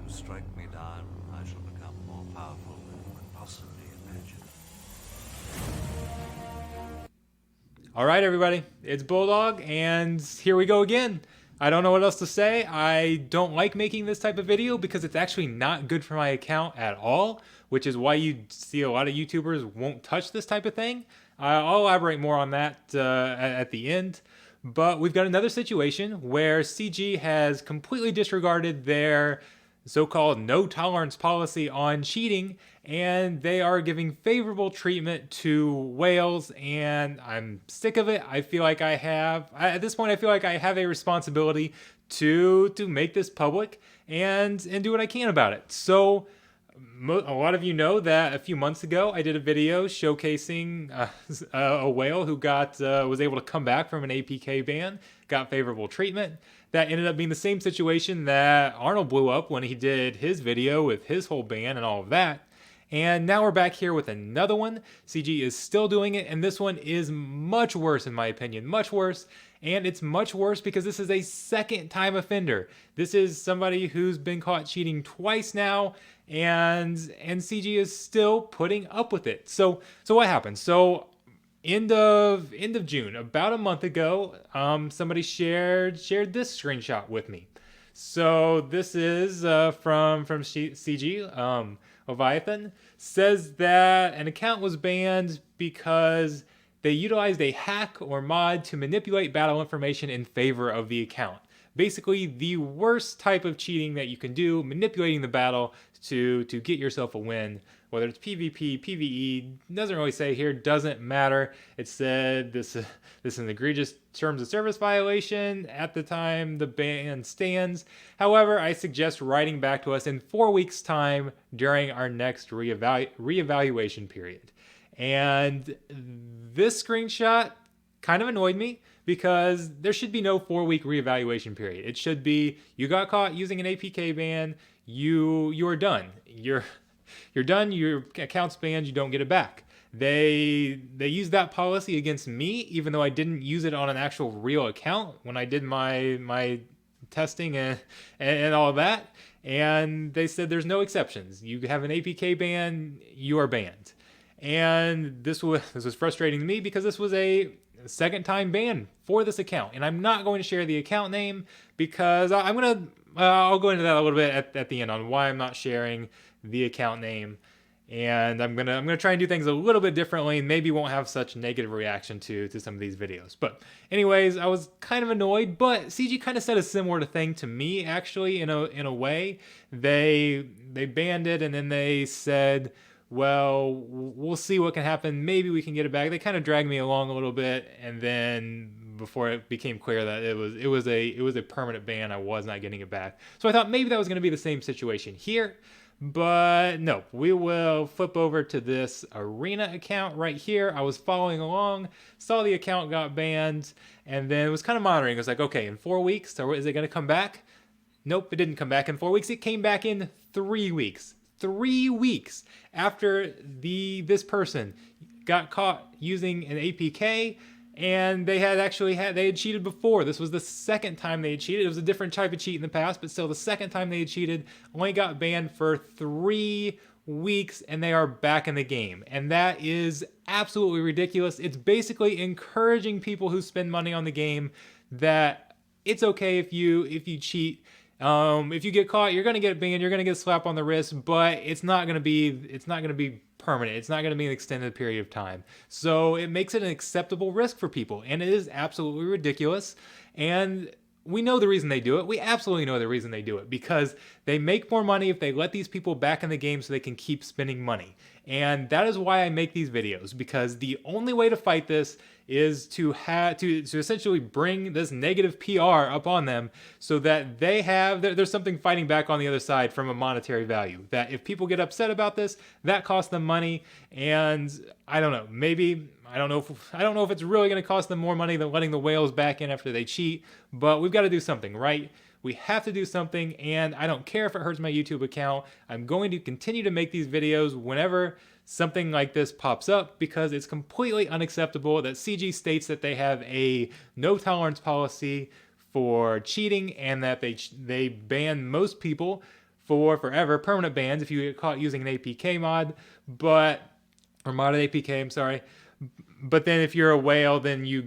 strike me down, I shall become more powerful than you could possibly imagine. All right, everybody, it's Bulldog, and here we go again. I don't know what else to say. I don't like making this type of video because it's actually not good for my account at all, which is why you see a lot of YouTubers won't touch this type of thing. I'll elaborate more on that at the end. But we've got another situation where CG has completely disregarded their so-called no tolerance policy on cheating, and they are giving favorable treatment to whales, and I'm sick of it. I feel like at this point I feel like I have a responsibility to make this public and do what I can about it. So a lot of you know that a few months ago I did a video showcasing a whale who was able to come back from an APK ban, got favorable treatment. That ended up being the same situation that Arnold blew up when he did his video with his whole ban and all of that. And now we're back here with another one. CG is still doing it, and this one is much worse in my opinion, much worse. And it's much worse because this is a second-time offender. This is somebody who's been caught cheating twice now, and CG is still putting up with it. So what happened? So end of June, about a month ago, somebody shared this screenshot with me. So this is from CG. Leviathan says that an account was banned because they utilized a hack or mod to manipulate battle information in favor of the account. Basically, the worst type of cheating that you can do, manipulating the battle to get yourself a win. Whether it's PvP, PvE, doesn't really say here, doesn't matter. It said this is an egregious terms of service violation at the time the ban stands. However, I suggest writing back to us in 4 weeks' time during our next reevaluation period. And this screenshot kind of annoyed me because there should be no 4-week reevaluation period. It should be, you got caught using an APK ban, you are done. You're done, your account's banned, you don't get it back. They used that policy against me, even though I didn't use it on an actual real account when I did my testing and all that. And they said there's no exceptions. You have an APK ban, you are banned. And this was frustrating to me because this was a second time ban for this account, and I'm not going to share the account name because I'll go into that a little bit at the end on why I'm not sharing the account name, and I'm gonna try and do things a little bit differently and maybe won't have such negative reaction to some of these videos. But anyways, I was kind of annoyed, but CG kind of said a similar thing to me actually in a way. They banned it and then they said, well, we'll see what can happen. Maybe we can get it back. They kind of dragged me along a little bit, and then before it became clear that it was a permanent ban, I was not getting it back. So I thought maybe that was going to be the same situation here, but no. We will flip over to this Arena account right here. I was following along, saw the account got banned, and then was kind of monitoring. It was like, okay, in 4 weeks, so is it going to come back? Nope, it didn't come back in 4 weeks. It came back in 3 weeks. 3 weeks after this person got caught using an APK, and they had cheated before. This was the second time they had cheated. It was a different type of cheat in the past, but still the second time they had cheated. Only got banned for 3 weeks, and they are back in the game. And that is absolutely ridiculous. It's basically encouraging people who spend money on the game that it's okay if you cheat. If you get caught, you're gonna get banned. You're gonna get a slap on the wrist, but it's not gonna be permanent. It's not gonna be an extended period of time. So it makes it an acceptable risk for people, and it is absolutely ridiculous. And we know the reason they do it. We absolutely know the reason they do it, because they make more money if they let these people back in the game so they can keep spending money. And that is why I make these videos, because the only way to fight this is to essentially bring this negative PR up on them so that there's something fighting back on the other side from a monetary value. That if people get upset about this, that costs them money. And I don't know, I don't know if it's really going to cost them more money than letting the whales back in after they cheat, but we've got to do something, right? We have to do something, and I don't care if it hurts my YouTube account. I'm going to continue to make these videos whenever something like this pops up, because it's completely unacceptable that CG states that they have a no tolerance policy for cheating and that they ban most people for forever, permanent bans if you get caught using an APK mod, or modded APK, I'm sorry. But then if you're a whale, then you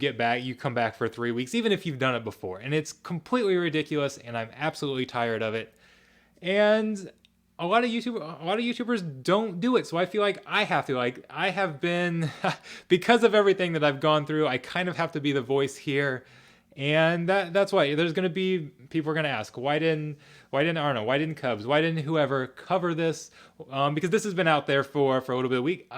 come back for 3 weeks, even if you've done it before. And it's completely ridiculous, and I'm absolutely tired of it. And a lot of YouTubers don't do it, so I feel like I have to. Like, I have been, because of everything that I've gone through, I kind of have to be the voice here. And that's why there's going to be people are going to ask, why didn't Arno, why didn't Cubs, why didn't whoever cover this? Because this has been out there for a little bit of a week.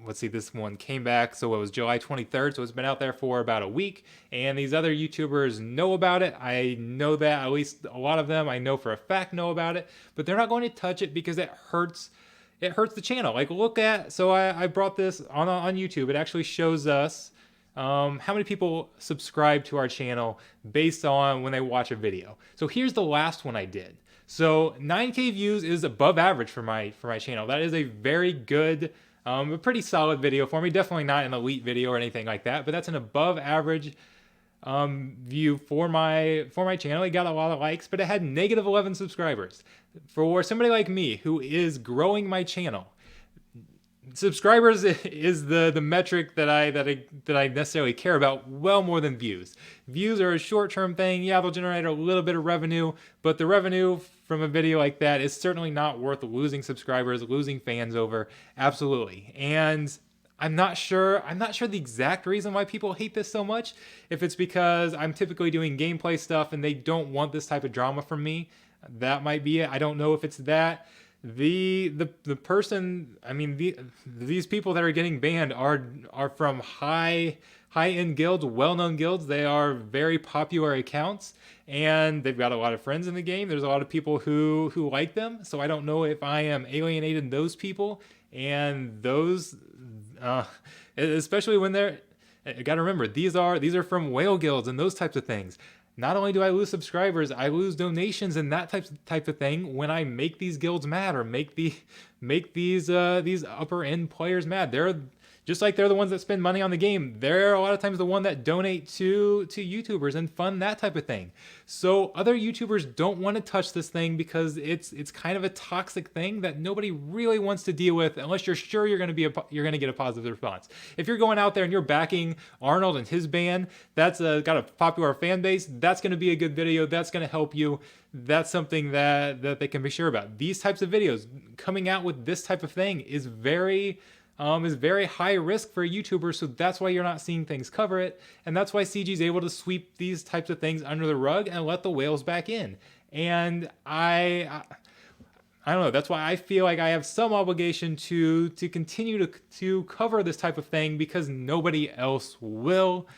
Let's see, this one came back, so it was July 23rd, so it's been out there for about a week, and these other YouTubers know about it. I know that, at least a lot of them, I know for a fact know about it, but they're not going to touch it because it hurts the channel. Like, I brought this on YouTube. It actually shows us how many people subscribe to our channel based on when they watch a video. So here's the last one I did. So 9K views is above average for my channel. That is a very good, a pretty solid video for me. Definitely not an elite video or anything like that, but that's an above average view for my channel. It got a lot of likes, but it had negative 11 subscribers. For somebody like me who is growing my channel, subscribers is the metric that I necessarily care about well more than views. Views are a short-term thing. Yeah, they'll generate a little bit of revenue, but the revenue from a video like that is certainly not worth losing subscribers, losing fans over. Absolutely. And I'm not sure the exact reason why people hate this so much. If it's because I'm typically doing gameplay stuff and they don't want this type of drama from me, that might be it. I don't know if it's that. These people that are getting banned are from high-end guilds, well-known guilds. They are very popular accounts, and they've got a lot of friends in the game. There's a lot of people who like them, so I don't know if I am alienating those people, and those, especially when they're, you gotta remember, these are from whale guilds and those types of things. Not only do I lose subscribers, I lose donations and that type of thing when I make these guilds mad or make these upper end players mad. They're just like they're the ones that spend money on the game. They're a lot of times the one that donate to YouTubers and fund that type of thing. So other YouTubers don't want to touch this thing because it's kind of a toxic thing that nobody really wants to deal with unless you're sure you're going to get a positive response. If you're going out there and you're backing Arnold and his band, that's got a popular fan base, that's going to be a good video. That's going to help you. That's something that they can be sure about. These types of videos coming out with this type of thing is very high risk for YouTubers, so that's why you're not seeing things cover it, and that's why CG is able to sweep these types of things under the rug and let the whales back in. And I don't know, that's why I feel like I have some obligation to continue to cover this type of thing because nobody else will.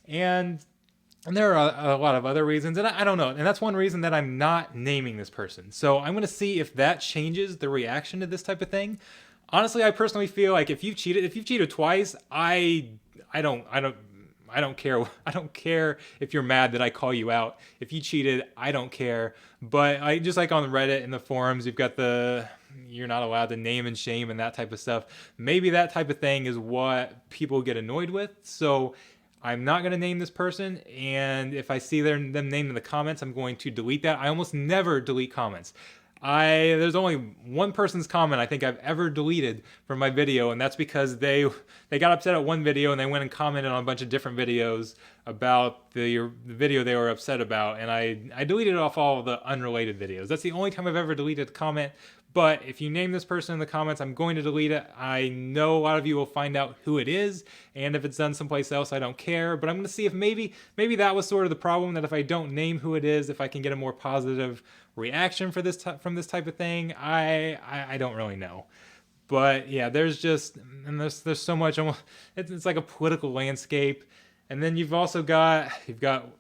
And there are a lot of other reasons, and I don't know, and that's one reason that I'm not naming this person. So I'm going to see if that changes the reaction to this type of thing. Honestly, I personally feel like if you've cheated twice, I don't care. I don't care if you're mad that I call you out. If you cheated, I don't care. But I just like on Reddit and the forums, you've got you're not allowed to name and shame and that type of stuff. Maybe that type of thing is what people get annoyed with. So I'm not going to name this person, and if I see them named in the comments, I'm going to delete that. I almost never delete comments. There's only one person's comment I think I've ever deleted from my video, and that's because they got upset at one video and they went and commented on a bunch of different videos about the video they were upset about, and I deleted off all of the unrelated videos. That's the only time I've ever deleted a comment. But if you name this person in the comments, I'm going to delete it. I know a lot of you will find out who it is, and if it's done someplace else, I don't care. But I'm going to see if maybe that was sort of the problem, that if I don't name who it is, if I can get a more positive reaction from this type of thing. I don't really know. But yeah, there's so much. It's like a political landscape. And then you've got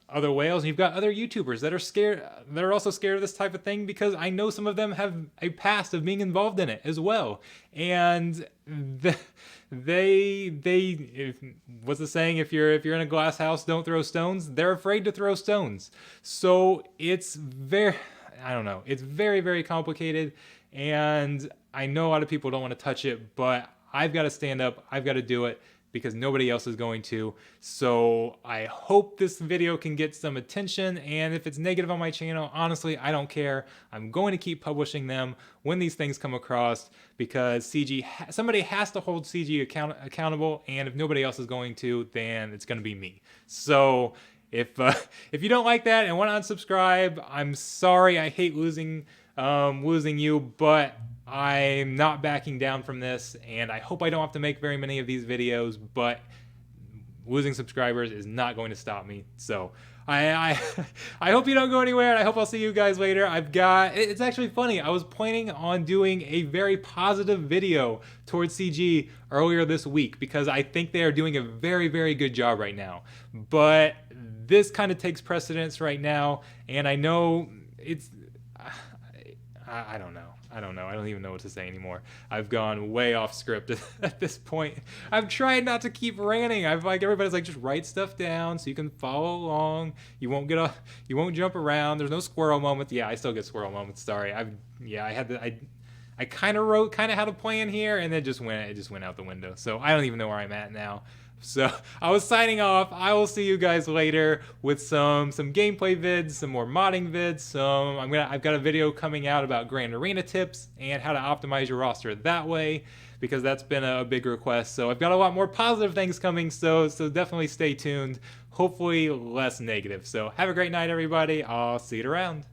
other whales, and you've got other YouTubers that are scared. They're also scared of this type of thing because I know some of them have a past of being involved in it as well. And what's the saying? If you're in a glass house, don't throw stones. They're afraid to throw stones. So it's very very complicated. And I know a lot of people don't want to touch it, but I've got to stand up. I've got to do it because nobody else is going to. So I hope this video can get some attention, and if it's negative on my channel, honestly, I don't care. I'm going to keep publishing them when these things come across, because somebody has to hold CG accountable, and if nobody else is going to, then it's going to be me. So if you don't like that and want to unsubscribe, I'm sorry. I hate losing you, but I'm not backing down from this, and I hope I don't have to make very many of these videos, but losing subscribers is not going to stop me. So I hope you don't go anywhere, and I hope I'll see you guys later. It's actually funny. I was planning on doing a very positive video towards CG earlier this week, because I think they are doing a very, very good job right now. But this kind of takes precedence right now, and I know it's... I don't know. I don't even know what to say anymore. I've gone way off script at this point. I'm trying not to keep ranting. Everybody's like, just write stuff down so you can follow along. You won't jump around. There's no squirrel moments. Yeah, I still get squirrel moments. Sorry. I kind of had a plan here, and it just went out the window. So I don't even know where I'm at now. So I was signing off. I will see you guys later with some gameplay vids, some more modding vids. I've got a video coming out about Grand Arena tips and how to optimize your roster that way, because that's been a big request. So I've got a lot more positive things coming. So definitely stay tuned. Hopefully less negative. So have a great night, everybody. I'll see you around.